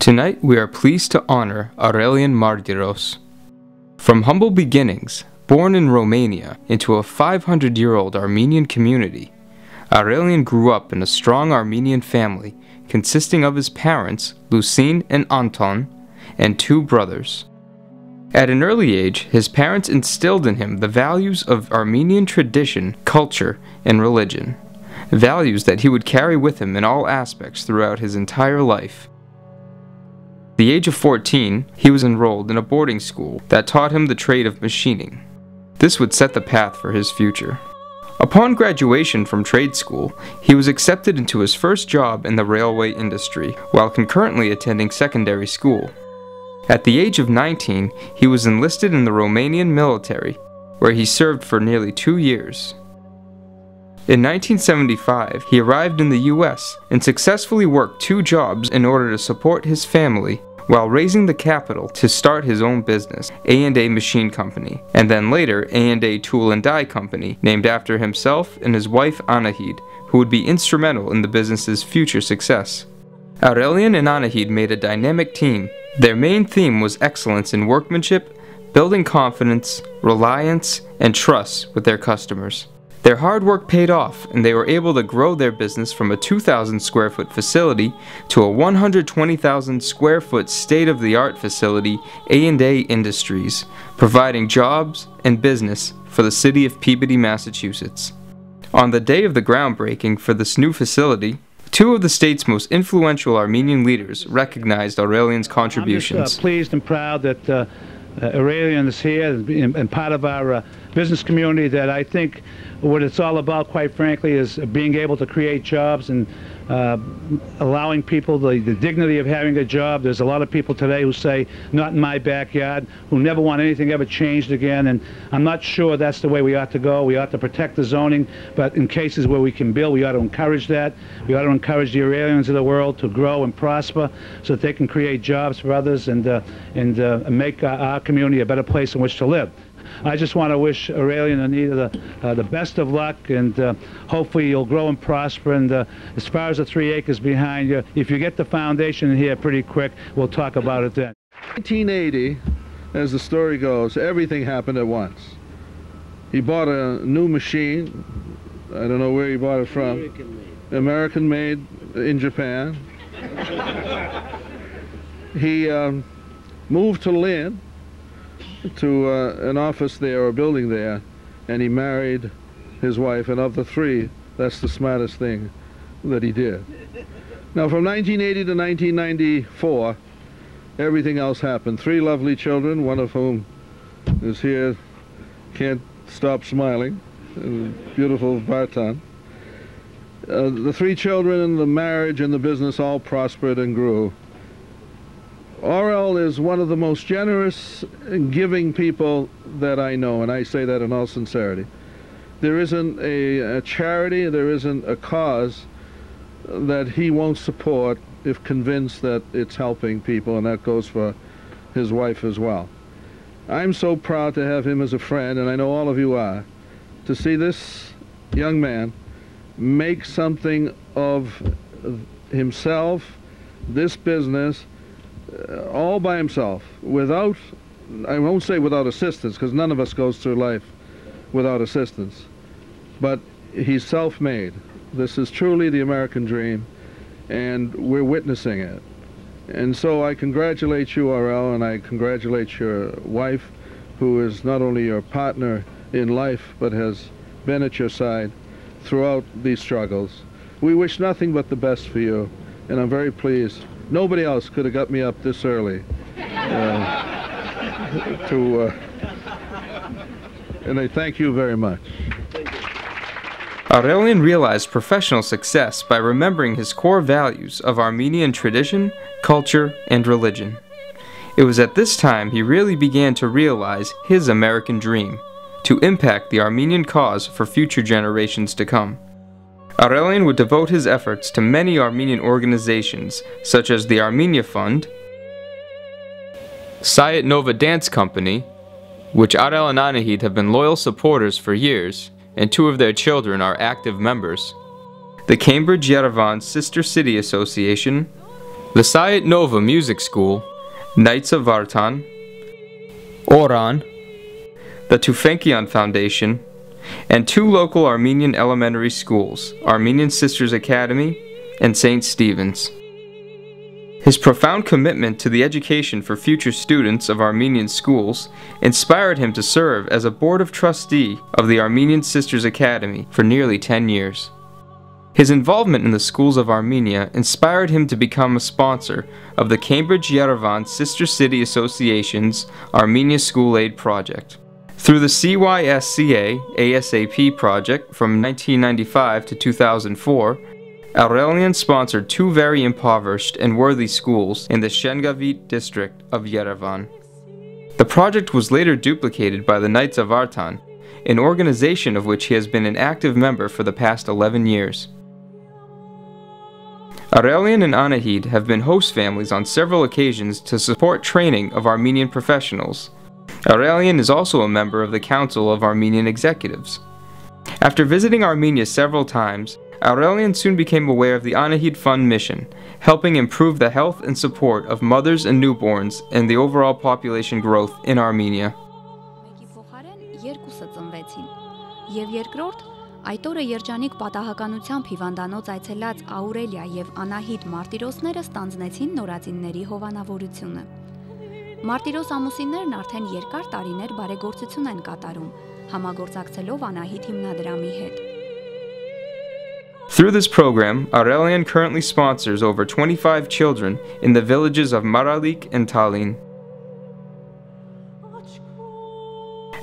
Tonight we are pleased to honor Aurelian Martyros. From humble beginnings, born in Romania into a 500-year-old Armenian community, Aurelian grew up in a strong Armenian family consisting of his parents, Lucine and Anton, and two brothers. At an early age, his parents instilled in him the values of Armenian tradition, culture, and religion, values that he would carry with him in all aspects throughout his entire life. At the age of 14, he was enrolled in a boarding school that taught him the trade of machining. This would set the path for his future. Upon graduation from trade school, he was accepted into his first job in the railway industry, while concurrently attending secondary school. At the age of 19, he was enlisted in the Romanian military, where he served for nearly 2 years. In 1975, he arrived in the US and successfully worked 2 jobs in order to support his family while raising the capital to start his own business, A&A Machine Company, and then later A&A Tool and Die Company, named after himself and his wife Anahid, who would be instrumental in the business's future success. Aurelian and Anahid made a dynamic team. Their main theme was excellence in workmanship, building confidence, reliance, and trust with their customers. Their hard work paid off, and they were able to grow their business from a 2,000 square foot facility to a 120,000 square foot state-of-the-art facility, A&A Industries, providing jobs and business for the city of Peabody, Massachusetts. On the day of the groundbreaking for this new facility, 2 of the state's most influential Armenian leaders recognized Aurelian's contributions. I'm just pleased and proud that Aurelian is here and part of our business community. That I think what it's all about, quite frankly, is being able to create jobs and allowing people the dignity of having a job. There's a lot of people today who say, not in my backyard, who never want anything ever changed again, and I'm not sure that's the way we ought to go. We ought to protect the zoning, but in cases where we can build, we ought to encourage that. We ought to encourage the Aurelians of the world to grow and prosper so that they can create jobs for others and make our community a better place in which to live. I just want to wish Aurelian and Anita the best of luck, and hopefully you'll grow and prosper. And as far as the 3 acres behind you, if you get the foundation in here pretty quick, we'll talk about it then. 1980, as the story goes, everything happened at once. He bought a new machine. I don't know where he bought it from. American made in Japan. He moved to Lynn, to an office there or a building there, and he married his wife, and of the 3, that's the smartest thing that he did. Now from 1980 to 1994, everything else happened. 3 lovely children, one of whom is here, can't stop smiling, beautiful Barton. The 3 children and the marriage and the business all prospered and grew. Aurel is one of the most generous and giving people that I know, and I say that in all sincerity. There isn't a charity, there isn't a cause that he won't support if convinced that it's helping people, and that goes for his wife as well. I'm so proud to have him as a friend, and I know all of you are, to see this young man make something of himself, this business, all by himself, without, I won't say without assistance, because none of us goes through life without assistance, but he's self-made. This is truly the American dream, and we're witnessing it. And so I congratulate you, Aurel, and I congratulate your wife, who is not only your partner in life, but has been at your side throughout these struggles. We wish nothing but the best for you, and I'm very pleased. Nobody else could have got me up this early. And I thank you very much. Aurelian realized professional success by remembering his core values of Armenian tradition, culture, and religion. It was at this time he really began to realize his American dream, to impact the Armenian cause for future generations to come. Aurelian would devote his efforts to many Armenian organizations, such as the Armenia Fund, Sayat Nova Dance Company, which Aurel and Anahid have been loyal supporters for years, and 2 of their children are active members, the Cambridge Yerevan Sister City Association, the Sayat Nova Music School, Knights of Vartan, Oran, the Tufenkian Foundation, and 2 local Armenian elementary schools, Armenian Sisters Academy and St. Stephen's. His profound commitment to the education for future students of Armenian schools inspired him to serve as a board of trustee of the Armenian Sisters Academy for nearly 10 years. His involvement in the schools of Armenia inspired him to become a sponsor of the Cambridge-Yerevan Sister City Association's Armenia School Aid Project. Through the CYSCA ASAP project from 1995 to 2004, Aurelian sponsored 2 very impoverished and worthy schools in the Shengavit district of Yerevan. The project was later duplicated by the Knights of Vartan, an organization of which he has been an active member for the past 11 years. Aurelian and Anahid have been host families on several occasions to support training of Armenian professionals. Aurelian is also a member of the Council of Armenian Executives. After visiting Armenia several times, Aurelian soon became aware of the Anahid Fund mission, helping improve the health and support of mothers and newborns and the overall population growth in Armenia. Եվ երկրորդ, այդ օրը երջանիկ պատահականությամբ հիվանդանոց այցելած Աուրելիա եւ Անահիտ մարտիրոսները ստանձնեցին նորածինների հովանավորությունը։ Մարտիրոս ամուսիններն արդեն երկար տարիներ բարեգործություն են կատարում, համագործակցելով Անահիտ հիմնադրամի հետ։ Through this program, Aurelian currently sponsors over 25 children in the villages of Maralik and Tallinn.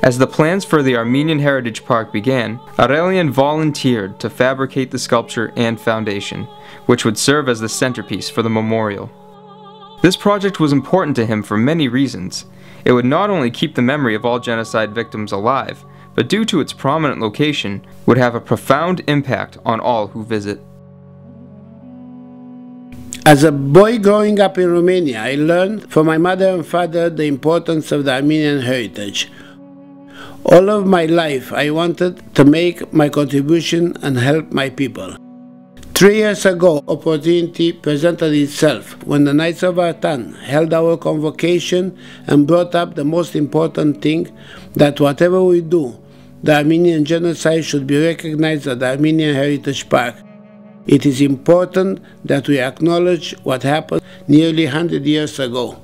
As the plans for the Armenian Heritage Park began, Aurelian volunteered to fabricate the sculpture and foundation, which would serve as the centerpiece for the memorial. This project was important to him for many reasons. It would not only keep the memory of all genocide victims alive, but due to its prominent location, would have a profound impact on all who visit. As a boy growing up in Romania, I learned from my mother and father the importance of the Armenian heritage. All of my life, I wanted to make my contribution and help my people. 3 years ago, opportunity presented itself when the Knights of Vartan held our convocation and brought up the most important thing, that whatever we do, the Armenian genocide should be recognized at the Armenian Heritage Park. It is important that we acknowledge what happened nearly 100 years ago.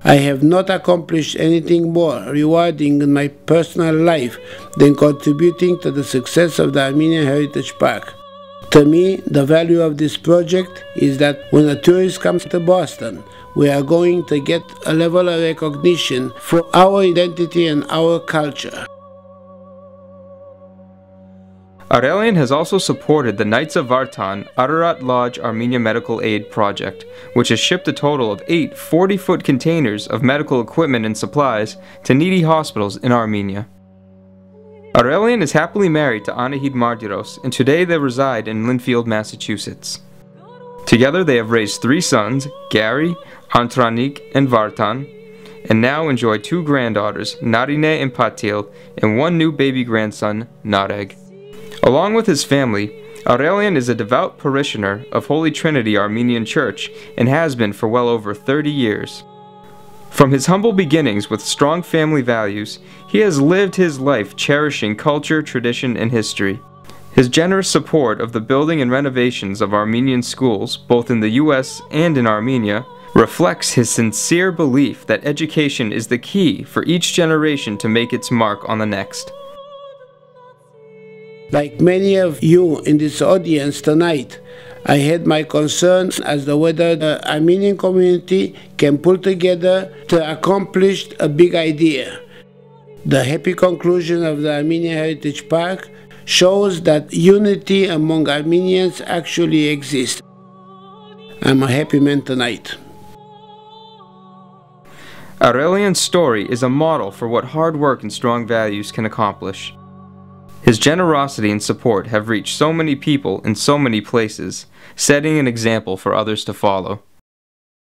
I have not accomplished anything more rewarding in my personal life than contributing to the success of the Armenian Heritage Park. To me, the value of this project is that when a tourist comes to Boston, we are going to get a level of recognition for our identity and our culture. Aurelian has also supported the Knights of Vartan Ararat Lodge Armenia Medical Aid Project, which has shipped a total of 8 40-foot containers of medical equipment and supplies to needy hospitals in Armenia. Aurelian is happily married to Anahid Mardiros, and today they reside in Linfield, Massachusetts. Together they have raised 3 sons, Gary, Antranik, and Vartan, and now enjoy 2 granddaughters, Narine and Patil, and 1 new baby grandson, Nareg. Along with his family, Aurelian is a devout parishioner of Holy Trinity Armenian Church and has been for well over 30 years. From his humble beginnings with strong family values, he has lived his life cherishing culture, tradition, and history. His generous support of the building and renovations of Armenian schools, both in the US and in Armenia, reflects his sincere belief that education is the key for each generation to make its mark on the next. Like many of you in this audience tonight, I had my concerns as to whether the Armenian community can pull together to accomplish a big idea. The happy conclusion of the Armenian Heritage Park shows that unity among Armenians actually exists. I'm a happy man tonight. Aurelian's story is a model for what hard work and strong values can accomplish. His generosity and support have reached so many people in so many places, setting an example for others to follow.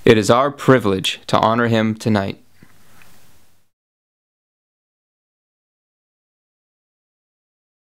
It is our privilege to honor him tonight.